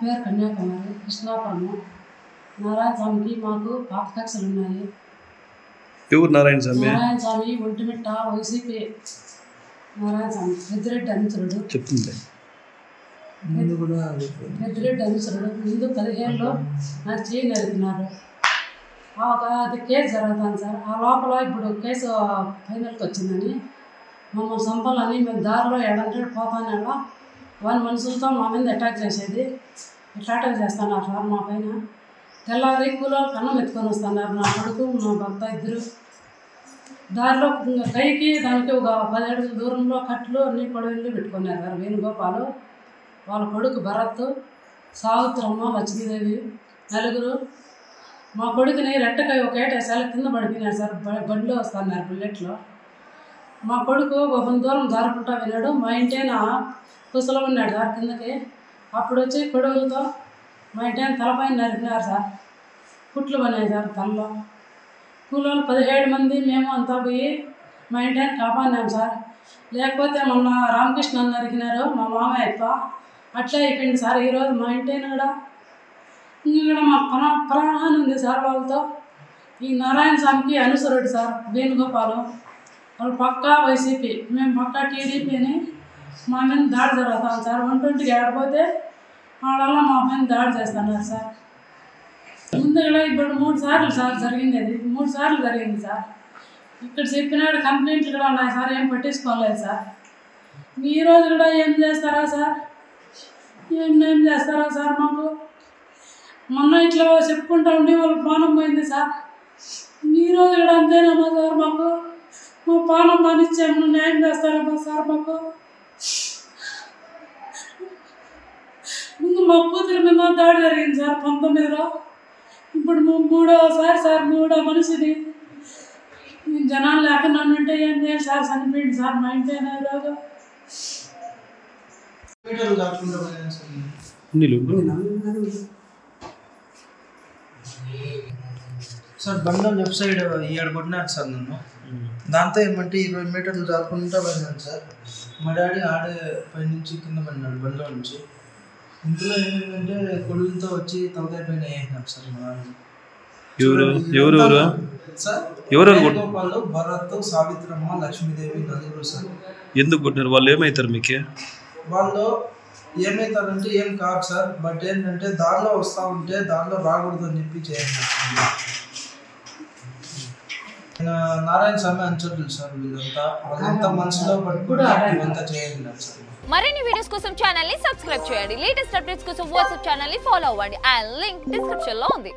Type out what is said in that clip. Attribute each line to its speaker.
Speaker 1: పేరు కన్యాకుమారి, కృష్ణాపురము. నారాయణ స్వామికి మాకు పాత కక్షలు ఉన్నాయి.
Speaker 2: ఎవరు నారాయణ స్వామి?
Speaker 1: నారాయణ స్వామి ఒంటిమిట్ట వైసీపీ నారాయణ స్వామి పెద్దిరెడ్డి అనుచరుడు.
Speaker 2: చెప్తుంది
Speaker 1: పెద్దిరెడ్డి అనుచరుడు. ముందు 15లో నాకు చేయి నరికినారు. అది కేసు జరుగుతాను సార్. ఆ లోపల ఇప్పుడు కేసు ఫైనల్కి వచ్చిందని మమ్మల్ని చంపాలని మేము దారిలో ఎడంటే పోతానే వాళ్ళ మనుషులతో మా మీద అటాక్ చేసేది. ఇట్లా అటాక్ చేస్తున్నారు సార్ మా పైన. తెల్లారి కూలోళ్ళు కన్నం ఎత్తుకొని వస్తున్నారు. నా కొడుకు నా భర్త ఇద్దరు. దారిలో కైకి దానికి ఒక 10 అడుగుల దూరంలో కట్లు అన్ని పొడవులు పెట్టుకున్నారు సార్. వేణుగోపాలు, వాళ్ళ కొడుకు భరత్, సావిత్రమ్మ, లక్ష్మీదేవి నలుగురు. మా కొడుకుని రెట్టకాయ ఒక ఏటేసారి కింద పడిపోయినారు సార్. బండిలో వస్తున్నారు బుల్లెట్లో. మా కొడుకు ఒక దూరం జారుకుంటా విన్నాడు. మా ఇంటైన కుసలో ఉన్నాడు సార్ కిందకి. అప్పుడు వచ్చి కొడుకులతో మా ఇంటైన తలపైన నరికినారు సార్. కుట్లు పడినాయి సార్ తలలో. కూలోళ్ళు 17 మంది మేము అంతా పోయి మా ఇంటైన కాపాడినాం సార్. లేకపోతే మొన్న రామకృష్ణ నరికినారు మా మామయ్య అప్ప. అట్లా అయిపోయింది సార్. ఈరోజు మా ఇంటైన కూడా ఇక్కడ మా ప్రాణహాని ఉంది సార్ వాళ్ళతో. ఈ నారాయణ స్వామికి అనుసరుడు సార్ వేణుగోపాలు. వాళ్ళు పక్కా వైసీపీ, మేము పక్కా టీడీపీ అని మా మీద దాడి జరుగుతాం సార్. 120కి ఆడిపోతే వాళ్ళ మా పైన దాడి చేస్తున్నారు సార్. ముందు కూడా ఇప్పుడు 3 సార్లు సార్ జరిగింది. అది 3 సార్లు జరిగింది సార్. ఇక్కడ చెప్పినాడు కంప్లైంట్లు కూడా ఉన్నాయి సార్. ఏం పట్టించుకోలేదు సార్. ఈరోజు కూడా ఏం చేస్తారా సార్? ఏం చేస్తారా సార్? మాకు మొన్న ఇట్లా చెప్పుకుంటా ఉండి వాళ్ళు పానం పోయింది సార్. ఈరోజు కూడా అంతేనమ్మా సార్. మాకు మా పానం మానిచ్చాము. న్యాయం చేస్తారమ్మా సార్ మాకు. ముందు మా కూతురి మీద దాడి జరిగింది సార్ 19లో. ఇప్పుడు 3వసారి సార్. 3వ మనిషిని జనాలు లేకుండా ఉంటే ఏం చేయాలి సార్? చనిపోయింది సార్ మా ఇంటైనా ఈరోజు.
Speaker 3: సార్ బండి లెఫ్ట్ సైడ్ ఇక్కడ కొట్టినారు సార్ నన్ను. దాంతో ఏమంటే 20 మీటర్లు జారుకుంటా పడినాను సార్. మా డాడీ ఆడే పై నుంచి కింద పడినాడు బండిలో నుంచి. ఇందులో ఏమైందంటే కొడుకులతో వచ్చి తలకాయ పైన వేసినారు సార్ మా నాన్న.
Speaker 2: ఎవరు?
Speaker 3: గోపాలు, భరత్, సావిత్రమ్మ, లక్ష్మీదేవి నలుగురు సార్.
Speaker 2: ఎందుకు కొట్టినారు? వాళ్ళు ఏమవుతారు మీకు?
Speaker 3: వాళ్ళు ఏమవుతారంటే ఏం కాదు సార్. బట్ ఏంటంటే దారిలో వస్తూ ఉంటే దారిలో రాకూడదు అని చెప్పి చేయండి. నారాయణ స్వామి అనుచరులు సార్ వీళ్ళంతా. వాళ్ళంతా మనసులో పట్టుకుని ఇవంతా చేయండి సార్.
Speaker 4: మరిన్ని వీడియోస్ కోసం ఛానల్ ని సబ్స్క్రైబ్ చేయండి. లేటెస్ట్ అప్డేట్స్ కోసం వాట్సాప్ ఛానల్ ని ఫాలో అవ్వండి. ఆ లింక్ డిస్క్రిప్షన్ లో ఉంది.